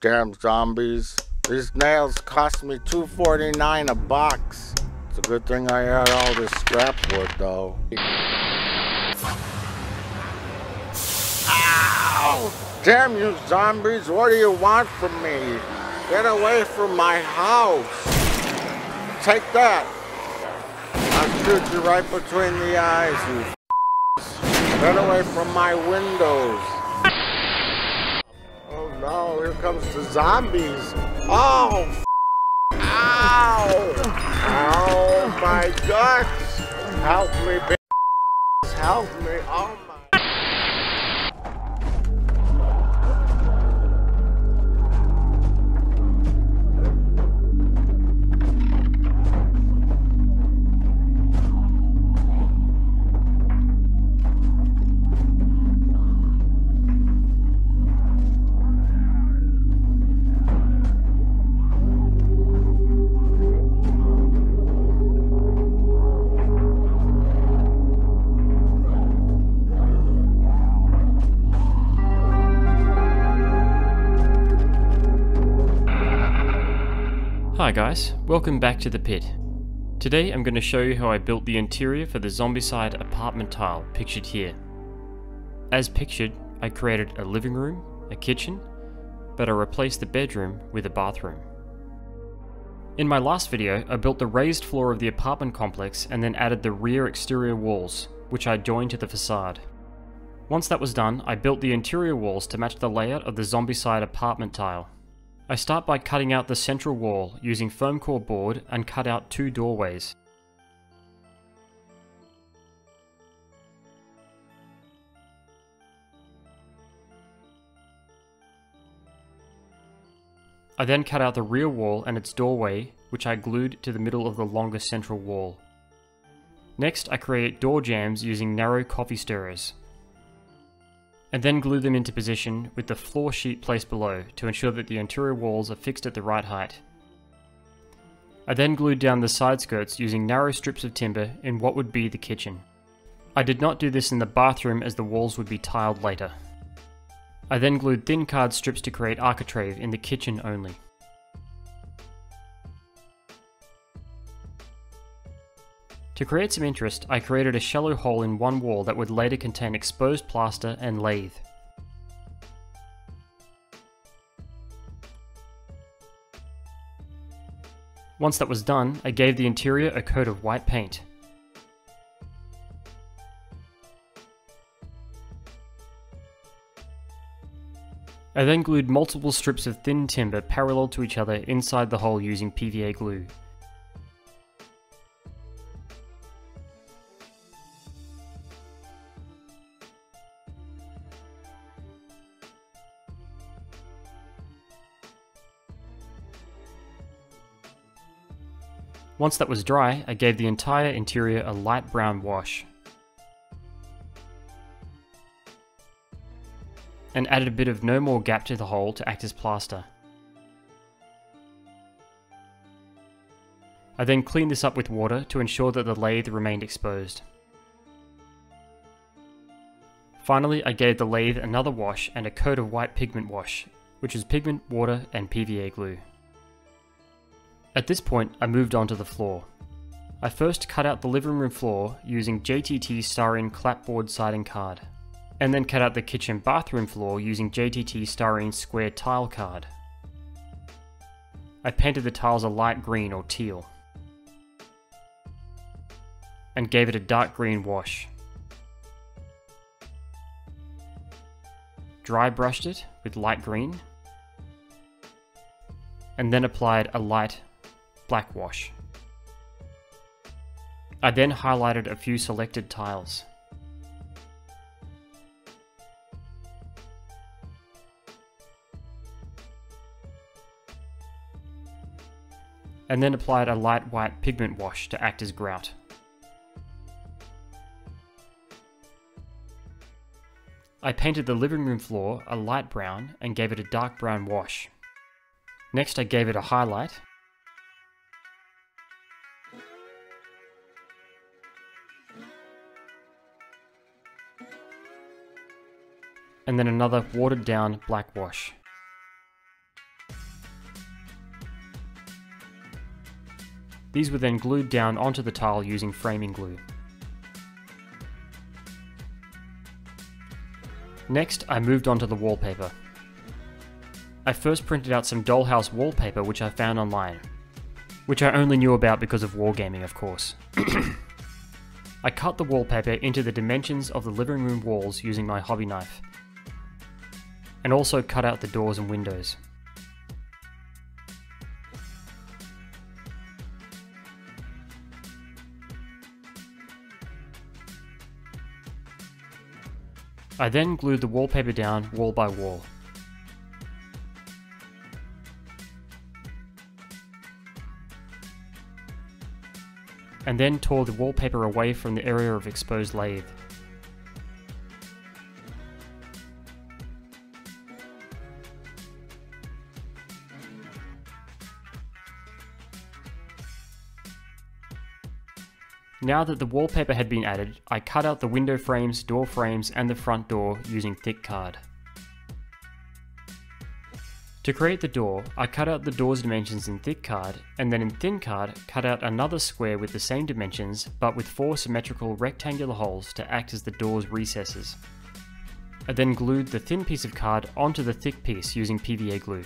damn zombies. These nails cost me $2.49 a box. It's a good thing I had all this scrap wood though. Ow! Damn you zombies, what do you want from me? Get away from my house. Take that. I'll shoot you right between the eyes, you f***s. Get away from my windows. Oh no, here comes the zombies. Oh, f***. Ow! Oh my guts! Help me, bitch. Help me. Oh my. Hi guys, welcome back to the pit. Today I'm going to show you how I built the interior for the Zombicide apartment tile pictured here. As pictured, I created a living room, a kitchen, but I replaced the bedroom with a bathroom. In my last video, I built the raised floor of the apartment complex and then added the rear exterior walls, which I joined to the facade. Once that was done, I built the interior walls to match the layout of the Zombicide apartment tile. I start by cutting out the central wall using foam core board and cut out 2 doorways. I then cut out the rear wall and its doorway, which I glued to the middle of the longer central wall. Next, I create door jambs using narrow coffee stirrers, and then glue them into position with the floor sheet placed below to ensure that the interior walls are fixed at the right height. I then glued down the side skirts using narrow strips of timber in what would be the kitchen. I did not do this in the bathroom as the walls would be tiled later. I then glued thin card strips to create architrave in the kitchen only. To create some interest, I created a shallow hole in one wall that would later contain exposed plaster and lathe. Once that was done, I gave the interior a coat of white paint. I then glued multiple strips of thin timber parallel to each other inside the hole using PVA glue. Once that was dry, I gave the entire interior a light brown wash, and added a bit of no more gap to the hole to act as plaster. I then cleaned this up with water to ensure that the lathe remained exposed. Finally, I gave the lathe another wash and a coat of white pigment wash, which is pigment, water, and PVA glue. At this point, I moved on to the floor. I first cut out the living room floor using JTT styrene clapboard siding card, and then cut out the kitchen bathroom floor using JTT styrene square tile card. I painted the tiles a light green or teal, and gave it a dark green wash. Dry brushed it with light green, and then applied a light black wash. I then highlighted a few selected tiles. And then applied a light white pigment wash to act as grout. I painted the living room floor a light brown and gave it a dark brown wash. Next I gave it a highlight, and then another watered down black wash. These were then glued down onto the tile using framing glue. Next, I moved on to the wallpaper. I first printed out some dollhouse wallpaper which I found online, which I only knew about because of wargaming, of course. I cut the wallpaper into the dimensions of the living room walls using my hobby knife, and also cut out the doors and windows. I then glued the wallpaper down wall by wall. And then tore the wallpaper away from the area of exposed lathe. Now that the wallpaper had been added, I cut out the window frames, door frames, and the front door using thick card. To create the door, I cut out the door's dimensions in thick card, and then in thin card, cut out another square with the same dimensions, but with 4 symmetrical rectangular holes to act as the door's recesses. I then glued the thin piece of card onto the thick piece using PVA glue.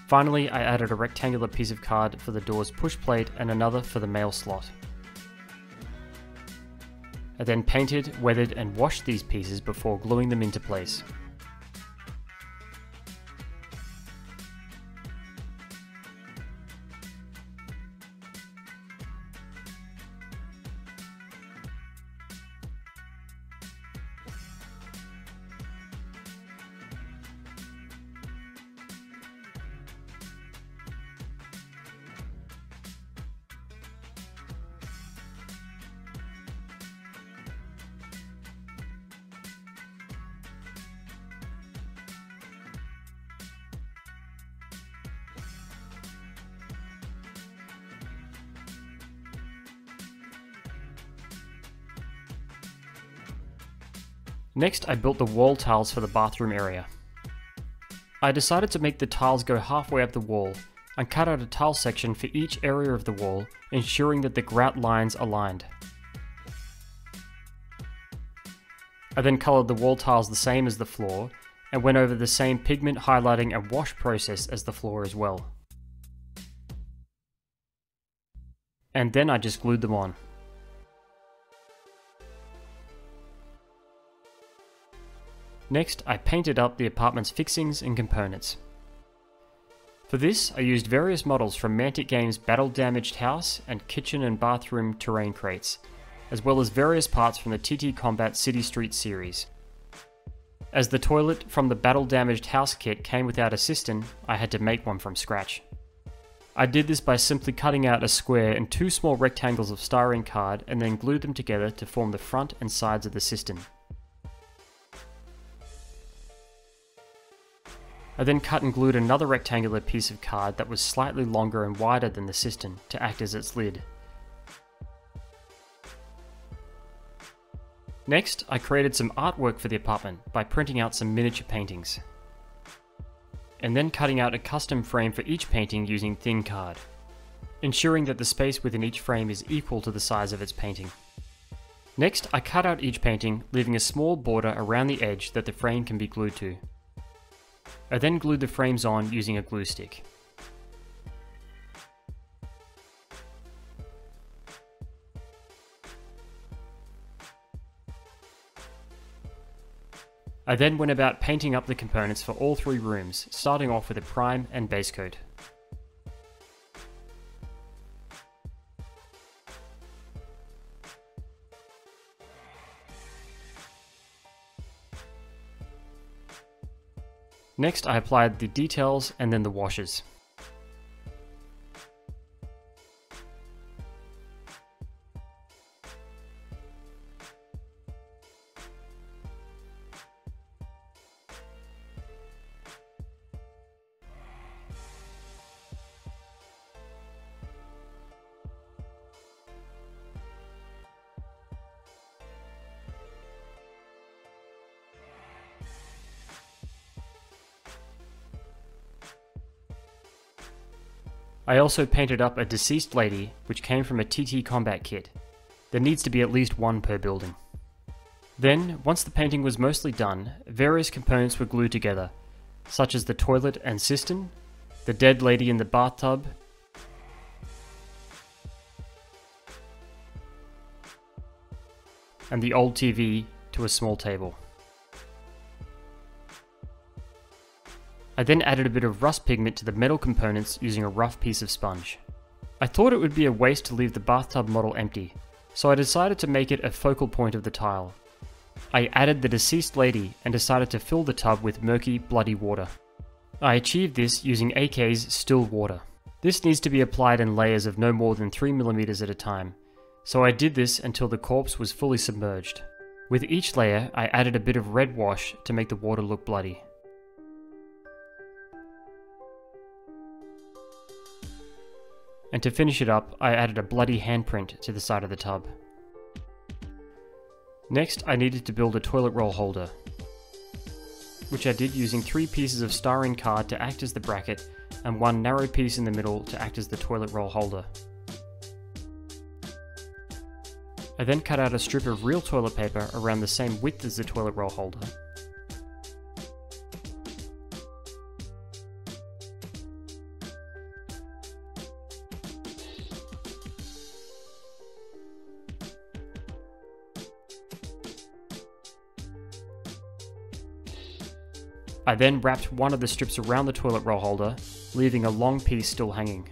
Finally, I added a rectangular piece of card for the door's push plate and another for the mail slot. I then painted, weathered, and washed these pieces before gluing them into place. Next, I built the wall tiles for the bathroom area. I decided to make the tiles go halfway up the wall and cut out a tile section for each area of the wall, ensuring that the grout lines aligned. I then coloured the wall tiles the same as the floor and went over the same pigment highlighting and wash process as the floor as well. And then I just glued them on. Next, I painted up the apartment's fixings and components. For this, I used various models from Mantic Games' Battle Damaged House and Kitchen and Bathroom Terrain Crates, as well as various parts from the TT Combat City Street series. As the toilet from the Battle Damaged House kit came without a cistern, I had to make one from scratch. I did this by simply cutting out a square and 2 small rectangles of styrene card and then glued them together to form the front and sides of the cistern. I then cut and glued another rectangular piece of card that was slightly longer and wider than the cistern to act as its lid. Next, I created some artwork for the apartment by printing out some miniature paintings, and then cutting out a custom frame for each painting using thin card, ensuring that the space within each frame is equal to the size of its painting. Next, I cut out each painting, leaving a small border around the edge that the frame can be glued to. I then glued the frames on using a glue stick. I then went about painting up the components for all 3 rooms, starting off with a prime and base coat. Next, I applied the details and then the washes. I also painted up a deceased lady, which came from a TT combat kit. There needs to be at least one per building. Then, once the painting was mostly done, various components were glued together, such as the toilet and cistern, the dead lady in the bathtub, and the old TV to a small table. I then added a bit of rust pigment to the metal components using a rough piece of sponge. I thought it would be a waste to leave the bathtub model empty, so I decided to make it a focal point of the tile. I added the deceased lady and decided to fill the tub with murky, bloody water. I achieved this using AK's still water. This needs to be applied in layers of no more than 3mm at a time, so I did this until the corpse was fully submerged. With each layer, I added a bit of red wash to make the water look bloody. And to finish it up, I added a bloody handprint to the side of the tub. Next, I needed to build a toilet roll holder, which I did using 3 pieces of styrene card to act as the bracket and 1 narrow piece in the middle to act as the toilet roll holder. I then cut out a strip of real toilet paper around the same width as the toilet roll holder. I then wrapped one of the strips around the toilet roll holder, leaving a long piece still hanging.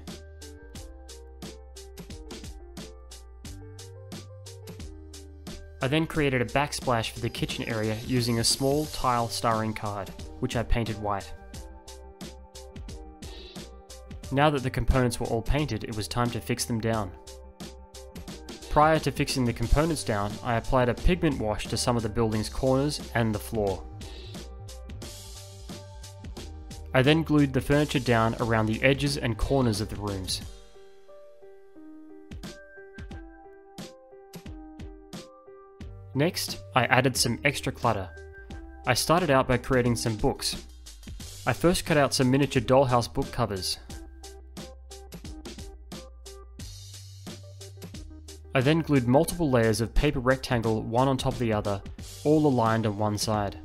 I then created a backsplash for the kitchen area using a small tile styrene card, which I painted white. Now that the components were all painted, it was time to fix them down. Prior to fixing the components down, I applied a pigment wash to some of the building's corners and the floor. I then glued the furniture down around the edges and corners of the rooms. Next, I added some extra clutter. I started out by creating some books. I first cut out some miniature dollhouse book covers. I then glued multiple layers of paper rectangle one on top of the other, all aligned on one side.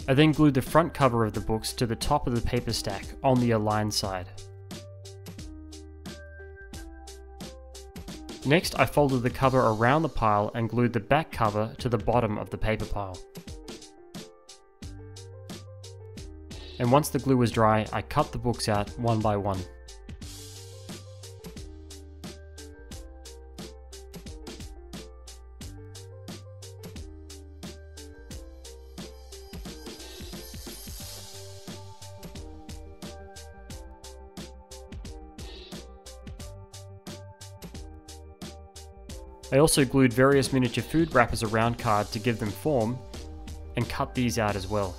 I then glued the front cover of the books to the top of the paper stack on the aligned side. Next, I folded the cover around the pile and glued the back cover to the bottom of the paper pile. And once the glue was dry, I cut the books out one by one. I also glued various miniature food wrappers around card to give them form, and cut these out as well.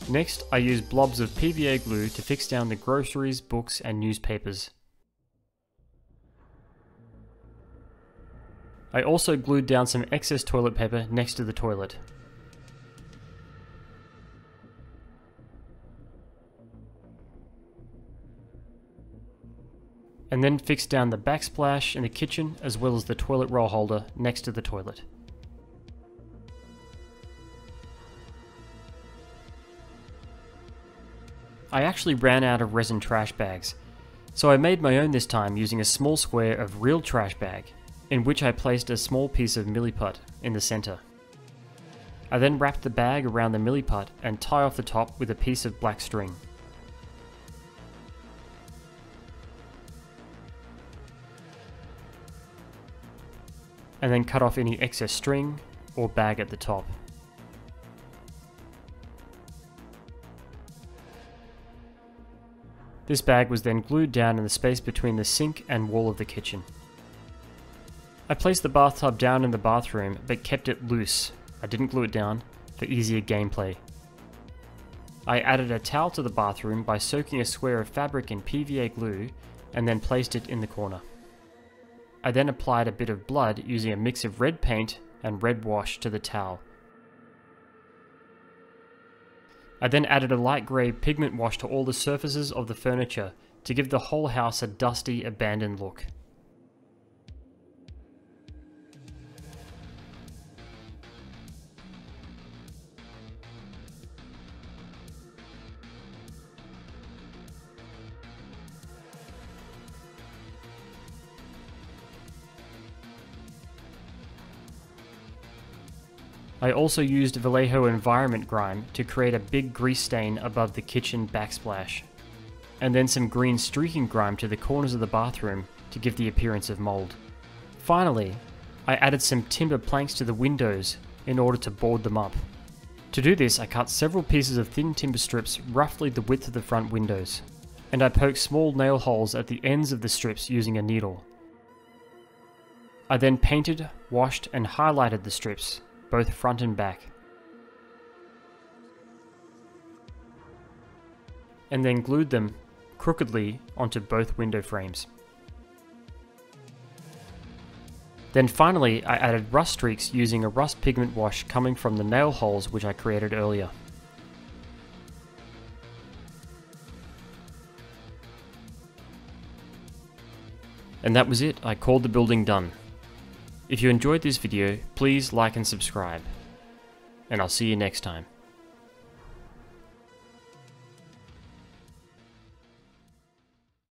Next, I used blobs of PVA glue to fix down the groceries, books, and newspapers. I also glued down some excess toilet paper next to the toilet. And then fixed down the backsplash in the kitchen as well as the toilet roll holder next to the toilet. I actually ran out of resin trash bags, so I made my own this time using a small square of real trash bag, in which I placed a small piece of milliput in the center. I then wrapped the bag around the milliput and tie off the top with a piece of black string. And then cut off any excess string or bag at the top. This bag was then glued down in the space between the sink and wall of the kitchen. I placed the bathtub down in the bathroom but kept it loose. I didn't glue it down for easier gameplay. I added a towel to the bathroom by soaking a square of fabric in PVA glue and then placed it in the corner. I then applied a bit of blood using a mix of red paint and red wash to the towel. I then added a light grey pigment wash to all the surfaces of the furniture to give the whole house a dusty, abandoned look. I also used Vallejo Environment Grime to create a big grease stain above the kitchen backsplash, and then some green streaking grime to the corners of the bathroom to give the appearance of mold. Finally, I added some timber planks to the windows in order to board them up. To do this, I cut several pieces of thin timber strips roughly the width of the front windows, and I poked small nail holes at the ends of the strips using a needle. I then painted, washed, and highlighted the strips, both front and back, and then glued them crookedly onto both window frames. Then finally, I added rust streaks using a rust pigment wash coming from the nail holes which I created earlier. And that was it. I called the building done. If you enjoyed this video, please like and subscribe, and I'll see you next time.